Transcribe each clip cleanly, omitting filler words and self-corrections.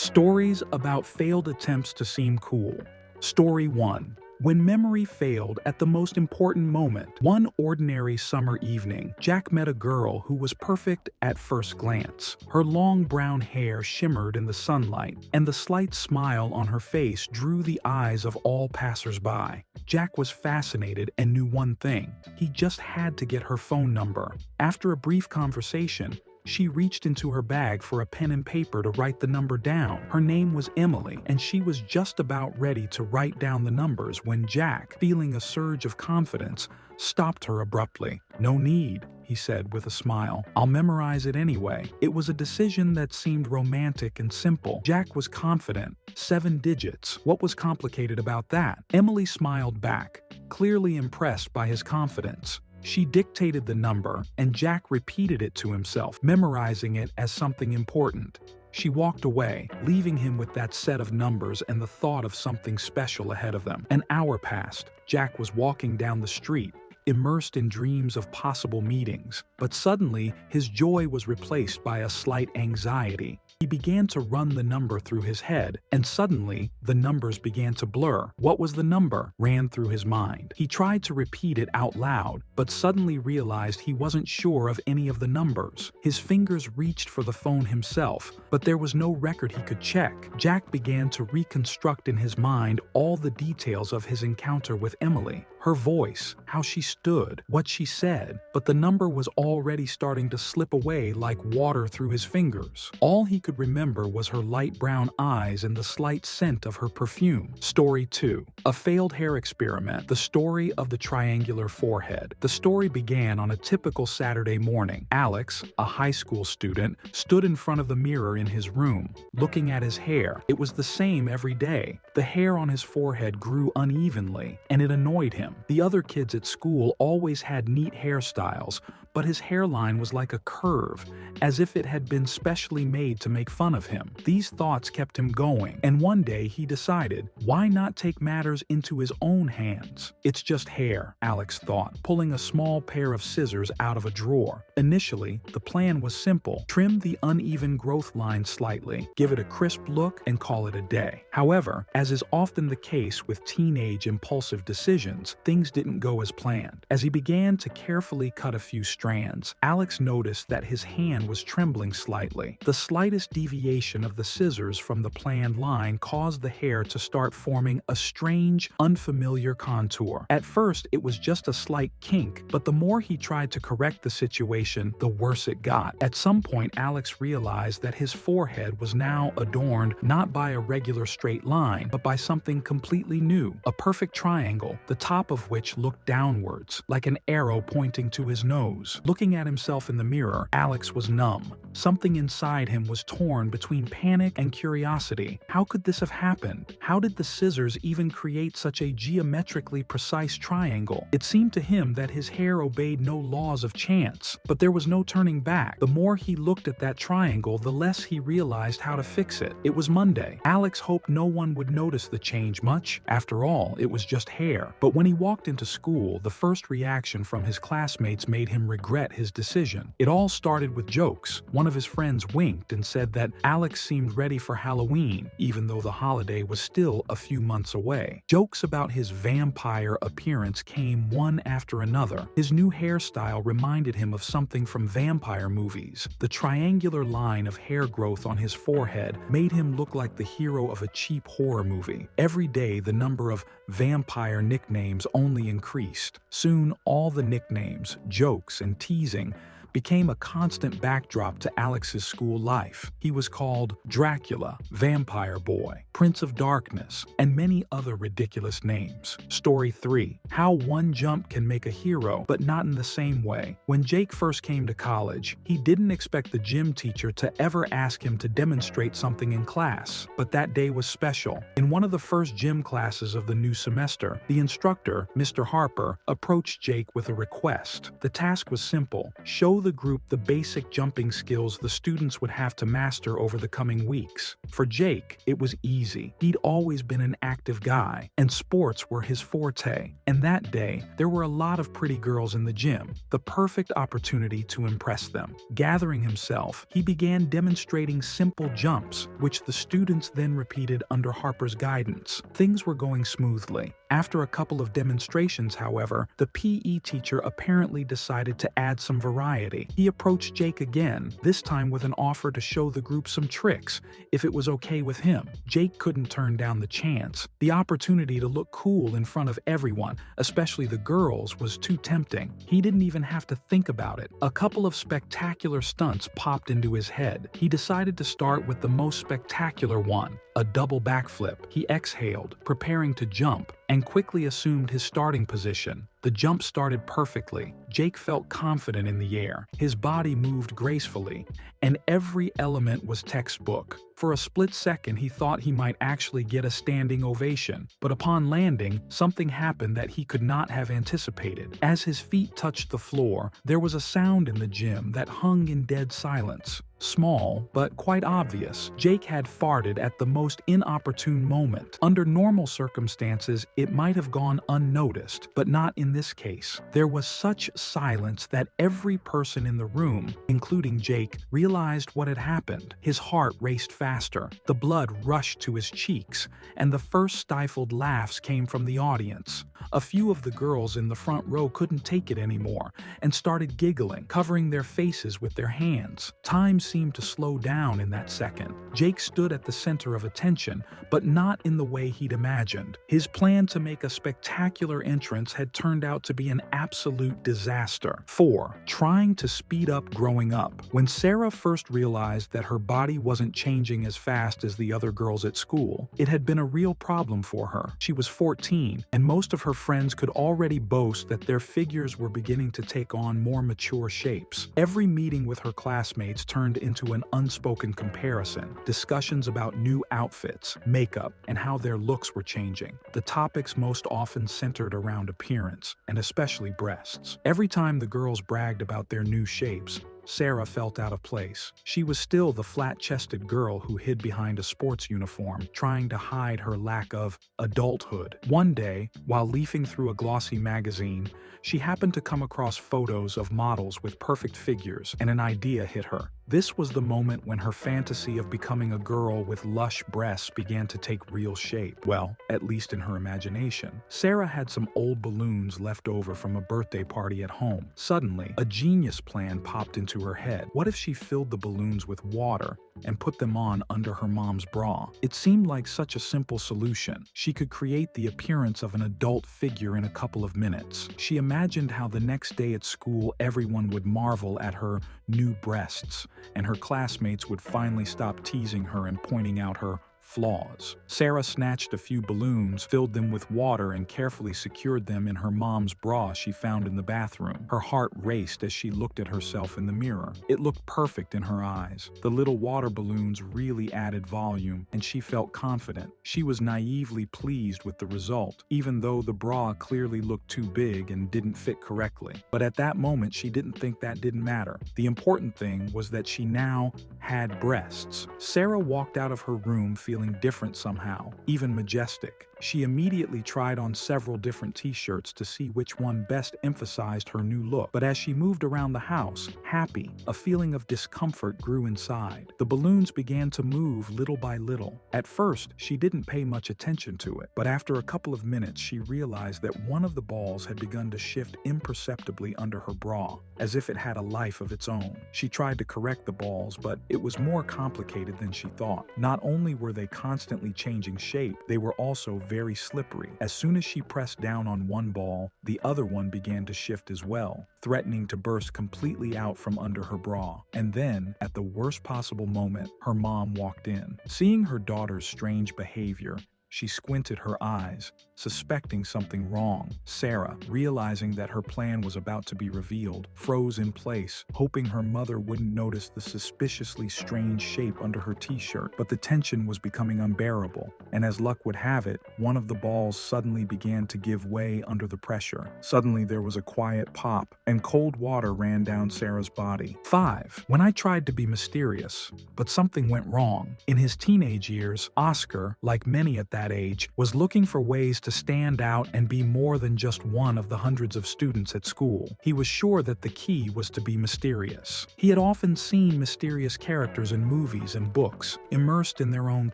Stories about failed attempts to seem cool. Story 1. When memory failed at the most important moment. One ordinary summer evening, Jack met a girl who was perfect at first glance. Her long brown hair shimmered in the sunlight, and the slight smile on her face drew the eyes of all passers-by. Jack was fascinated and knew one thing: he just had to get her phone number. After a brief conversation, she reached into her bag for a pen and paper to write the number down. Her name was Emily, and she was just about ready to write down the numbers when Jack, feeling a surge of confidence, stopped her abruptly. "No need," he said with a smile. "I'll memorize it anyway." It was a decision that seemed romantic and simple. Jack was confident. 7 digits. What was complicated about that? Emily smiled back, clearly impressed by his confidence. She dictated the number, and Jack repeated it to himself, memorizing it as something important. She walked away, leaving him with that set of numbers and the thought of something special ahead of them. An hour passed. Jack was walking down the street, immersed in dreams of possible meetings. But suddenly, his joy was replaced by a slight anxiety. He began to run the number through his head, and suddenly, the numbers began to blur. What was the number? Ran through his mind. He tried to repeat it out loud, but suddenly realized he wasn't sure of any of the numbers. His fingers reached for the phone himself, but there was no record he could check. Jack began to reconstruct in his mind all the details of his encounter with Emily. Her voice, how she stood, what she said, but the number was already starting to slip away like water through his fingers. All he could remember was her light brown eyes and the slight scent of her perfume. Story 2. A failed hair experiment. The story of the triangular forehead. The story began on a typical Saturday morning. Alex, a high school student, stood in front of the mirror in his room, looking at his hair. It was the same every day. The hair on his forehead grew unevenly, and it annoyed him. The other kids at school always had neat hairstyles, but his hairline was like a curve, as if it had been specially made to make fun of him. These thoughts kept him going, and one day he decided, why not take matters into his own hands? "It's just hair," Alex thought, pulling a small pair of scissors out of a drawer. Initially, the plan was simple: trim the uneven growth line slightly, give it a crisp look, and call it a day. However, as is often the case with teenage impulsive decisions, things didn't go as planned. As he began to carefully cut a few strands, Alex noticed that his hand was trembling slightly. The slightest deviation of the scissors from the planned line caused the hair to start forming a strange, unfamiliar contour. At first, it was just a slight kink, but the more he tried to correct the situation, the worse it got. At some point, Alex realized that his forehead was now adorned not by a regular straight line, but by something completely new, a perfect triangle, the top of which looked downwards, like an arrow pointing to his nose. Looking at himself in the mirror, Alex was numb. Something inside him was torn between panic and curiosity. How could this have happened? How did the scissors even create such a geometrically precise triangle? It seemed to him that his hair obeyed no laws of chance, but there was no turning back. The more he looked at that triangle, the less he realized how to fix it. It was Monday. Alex hoped no one would notice the change much. After all, it was just hair. But when he walked into school, the first reaction from his classmates made him regret his decision. It all started with jokes. One of his friends winked and said that Alex seemed ready for Halloween, even though the holiday was still a few months away. Jokes about his vampire appearance came one after another. His new hairstyle reminded him of something from vampire movies. The triangular line of hair growth on his forehead made him look like the hero of a cheap horror movie. Every day, the number of vampire nicknames only increased. Soon, all the nicknames, jokes, and teasing became a constant backdrop to Alex's school life. He was called Dracula, Vampire Boy, Prince of Darkness, and many other ridiculous names. Story 3. How one jump can make a hero, but not in the same way. When Jake first came to college, he didn't expect the gym teacher to ever ask him to demonstrate something in class. But that day was special. In one of the first gym classes of the new semester, the instructor, Mr. Harper, approached Jake with a request. The task was simple: show the group the basic jumping skills the students would have to master over the coming weeks. For Jake, it was easy. He'd always been an active guy, and sports were his forte. And that day, there were a lot of pretty girls in the gym, the perfect opportunity to impress them. Gathering himself, he began demonstrating simple jumps, which the students then repeated under Harper's guidance. Things were going smoothly. After a couple of demonstrations, however, the PE teacher apparently decided to add some variety. He approached Jake again, this time with an offer to show the group some tricks, if it was okay with him. Jake couldn't turn down the chance. The opportunity to look cool in front of everyone, especially the girls, was too tempting. He didn't even have to think about it. A couple of spectacular stunts popped into his head. He decided to start with the most spectacular one, a double backflip. He exhaled, preparing to jump, and quickly assumed his starting position. The jump started perfectly. Jake felt confident in the air. His body moved gracefully, and every element was textbook. For a split second, he thought he might actually get a standing ovation, but upon landing, something happened that he could not have anticipated. As his feet touched the floor, there was a sound in the gym that hung in dead silence. Small, but quite obvious. Jake had farted at the most inopportune moment. Under normal circumstances, it might have gone unnoticed, but not in this case. There was such silence that every person in the room, including Jake, realized what had happened. His heart raced faster, the blood rushed to his cheeks, and the first stifled laughs came from the audience. A few of the girls in the front row couldn't take it anymore and started giggling, covering their faces with their hands. Time seemed to slow down in that second. Jake stood at the center of attention, but not in the way he'd imagined. His plan to make a spectacular entrance had turned out to be an absolute disaster. 4. Trying to speed up growing up. When Sarah first realized that her body wasn't changing as fast as the other girls at school, it had been a real problem for her. She was 14, and most of her friends could already boast that their figures were beginning to take on more mature shapes. Every meeting with her classmates turned into an unspoken comparison, discussions about new outfits, makeup, and how their looks were changing. The topics most often centered around appearance, and especially breasts. Every time the girls bragged about their new shapes, Sarah felt out of place. She was still the flat-chested girl who hid behind a sports uniform, trying to hide her lack of adulthood. One day, while leafing through a glossy magazine, she happened to come across photos of models with perfect figures, and an idea hit her. This was the moment when her fantasy of becoming a girl with lush breasts began to take real shape. Well, at least in her imagination. Sarah had some old balloons left over from a birthday party at home. Suddenly, a genius plan popped into her head. What if she filled the balloons with water and put them on under her mom's bra? It seemed like such a simple solution. She could create the appearance of an adult figure in a couple of minutes. She imagined how the next day at school everyone would marvel at her new breasts, and her classmates would finally stop teasing her and pointing out her flaws. Sarah snatched a few balloons, filled them with water, and carefully secured them in her mom's bra she found in the bathroom. Her heart raced as she looked at herself in the mirror. It looked perfect in her eyes. The little water balloons really added volume, and she felt confident. She was naively pleased with the result, even though the bra clearly looked too big and didn't fit correctly. But at that moment, she didn't think that didn't matter. The important thing was that she now had breasts. Sarah walked out of her room feeling different somehow, even majestic. She immediately tried on several different t-shirts to see which one best emphasized her new look. But as she moved around the house, happy, a feeling of discomfort grew inside. The balloons began to move little by little. At first, she didn't pay much attention to it, but after a couple of minutes, she realized that one of the balls had begun to shift imperceptibly under her bra, as if it had a life of its own. She tried to correct the balls, but it was more complicated than she thought. Not only were they constantly changing shape, they were also very slippery. As soon as she pressed down on one ball, the other one began to shift as well, threatening to burst completely out from under her bra. And then, at the worst possible moment, her mom walked in. Seeing her daughter's strange behavior, She squinted her eyes, suspecting something wrong. Sarah, realizing that her plan was about to be revealed, froze in place, hoping her mother wouldn't notice the suspiciously strange shape under her t-shirt. But the tension was becoming unbearable, and as luck would have it, one of the balls suddenly began to give way under the pressure. Suddenly there was a quiet pop, and cold water ran down Sarah's body. 5. When I tried to be mysterious, but something went wrong. In his teenage years, Oscar, like many at that age, was looking for ways to stand out and be more than just one of the hundreds of students at school. He was sure that the key was to be mysterious. He had often seen mysterious characters in movies and books, immersed in their own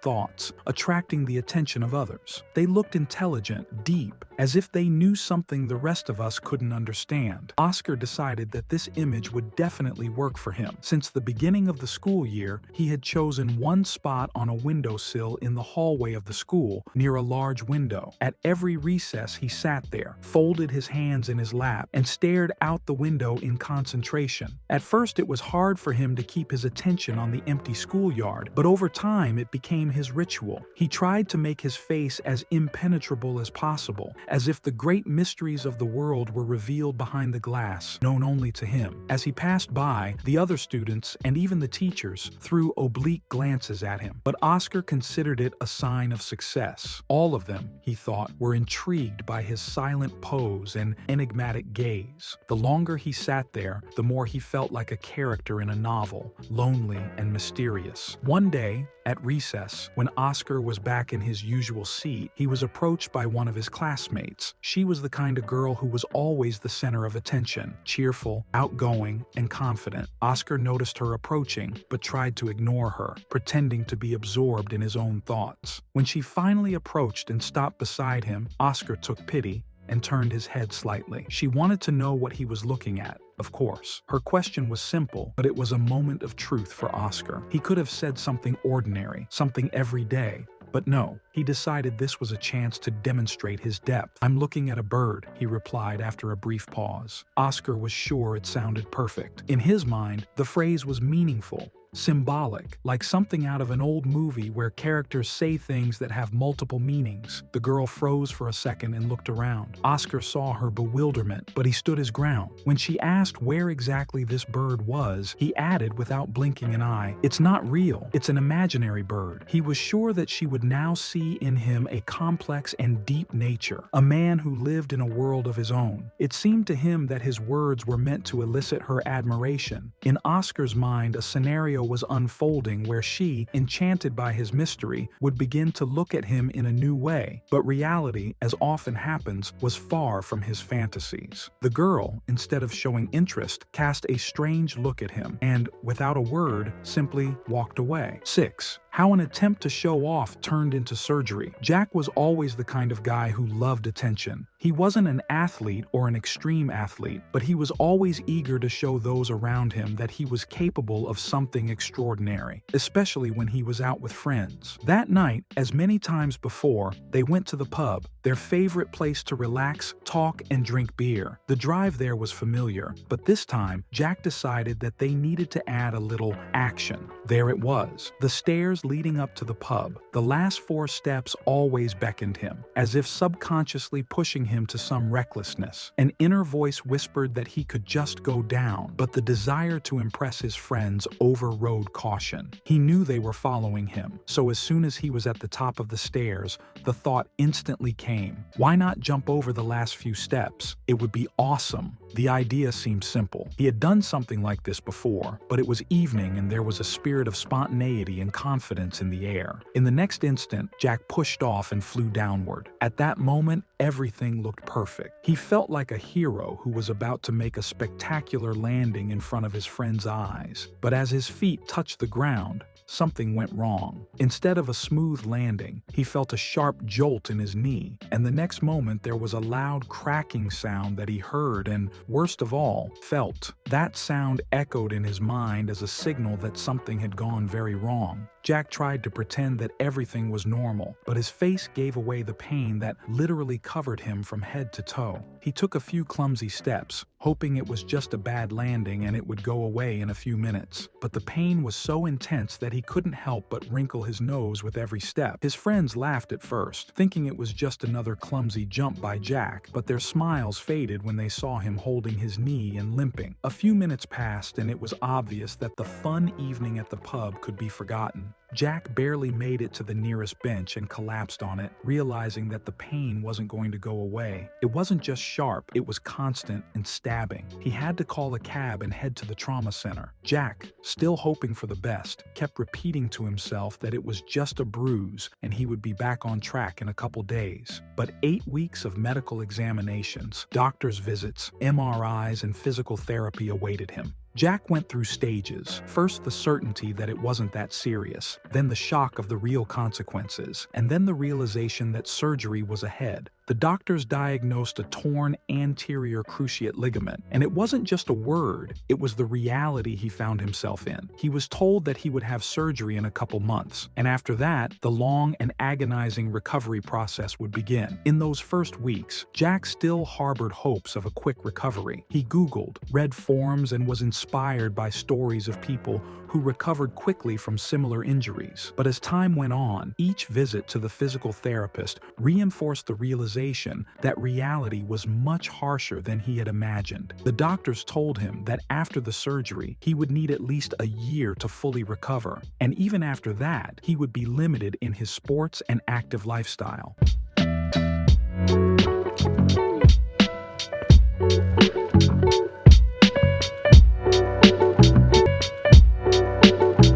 thoughts, attracting the attention of others. They looked intelligent, deep, as if they knew something the rest of us couldn't understand. Oscar decided that this image would definitely work for him. Since the beginning of the school year, he had chosen one spot on a windowsill in the hallway of the school, near a large window. At every recess, he sat there, folded his hands in his lap, and stared out the window in concentration. At first, it was hard for him to keep his attention on the empty schoolyard, but over time, it became his ritual. He tried to make his face as impenetrable as possible, as if the great mysteries of the world were revealed behind the glass, known only to him. As he passed by, the other students and even the teachers threw oblique glances at him, but Oscar considered it a sign of success. All of them, he thought, were intrigued by his silent pose and enigmatic gaze. The longer he sat there, the more he felt like a character in a novel, lonely and mysterious. One day, at recess, when Oscar was back in his usual seat, he was approached by one of his classmates. She was the kind of girl who was always the center of attention, cheerful, outgoing, and confident. Oscar noticed her approaching, but tried to ignore her, pretending to be absorbed in his own thoughts. When she finally approached and stopped beside him, Oscar took pity and turned his head slightly. She wanted to know what he was looking at. Of course. Her question was simple, but it was a moment of truth for Oscar. He could have said something ordinary, something everyday, but no, he decided this was a chance to demonstrate his depth. "I'm looking at a bird," he replied after a brief pause. Oscar was sure it sounded perfect. In his mind, the phrase was meaningful, symbolic, like something out of an old movie where characters say things that have multiple meanings. The girl froze for a second and looked around. Oscar saw her bewilderment, but he stood his ground. When she asked where exactly this bird was, he added without blinking an eye, "It's not real. It's an imaginary bird." He was sure that she would now see in him a complex and deep nature, a man who lived in a world of his own. It seemed to him that his words were meant to elicit her admiration. In Oscar's mind, a scenario was unfolding where she, enchanted by his mystery, would begin to look at him in a new way. But reality, as often happens, was far from his fantasies. The girl, instead of showing interest, cast a strange look at him and, without a word, simply walked away. 6. How an attempt to show off turned into surgery. Jack was always the kind of guy who loved attention. He wasn't an athlete or an extreme athlete, but he was always eager to show those around him that he was capable of something extraordinary, especially when he was out with friends. That night, as many times before, they went to the pub, their favorite place to relax, talk, and drink beer. The drive there was familiar, but this time, Jack decided that they needed to add a little action. There it was, the stairs leading up to the pub. The last 4 steps always beckoned him, as if subconsciously pushing him to some recklessness. An inner voice whispered that he could just go down, but the desire to impress his friends overrode caution. He knew they were following him, so as soon as he was at the top of the stairs, the thought instantly came. Why not jump over the last few steps? It would be awesome. The idea seemed simple. He had done something like this before, but it was evening and there was a spirit of spontaneity and confidence in the air. In the next instant, Jack pushed off and flew downward. At that moment, everything looked perfect. He felt like a hero who was about to make a spectacular landing in front of his friend's eyes. But as his feet touched the ground, something went wrong. Instead of a smooth landing, he felt a sharp jolt in his knee, and the next moment there was a loud cracking sound that he heard and, worst of all, felt. That sound echoed in his mind as a signal that something had gone very wrong. Jack tried to pretend that everything was normal, but his face gave away the pain that literally covered him from head to toe. He took a few clumsy steps, hoping it was just a bad landing and it would go away in a few minutes. But the pain was so intense that he couldn't help but wrinkle his nose with every step. His friends laughed at first, thinking it was just another clumsy jump by Jack, but their smiles faded when they saw him holding his knee and limping. A few minutes passed and it was obvious that the fun evening at the pub could be forgotten. Jack barely made it to the nearest bench and collapsed on it, realizing that the pain wasn't going to go away. It wasn't just sharp, it was constant and stabbing. He had to call a cab and head to the trauma center. Jack, still hoping for the best, kept repeating to himself that it was just a bruise and he would be back on track in a couple days. But 8 weeks of medical examinations, doctor's visits, MRIs, and physical therapy awaited him. Jack went through stages. First, the certainty that it wasn't that serious, then the shock of the real consequences, and then the realization that surgery was ahead. The doctors diagnosed a torn anterior cruciate ligament, and it wasn't just a word, it was the reality he found himself in. He was told that he would have surgery in a couple months, and after that, the long and agonizing recovery process would begin. In those first weeks, Jack still harbored hopes of a quick recovery. He Googled, read forums, and was inspired by stories of people who recovered quickly from similar injuries. But as time went on, each visit to the physical therapist reinforced the realization that reality was much harsher than he had imagined. The doctors told him that after the surgery, he would need at least a year to fully recover, and even after that, he would be limited in his sports and active lifestyle.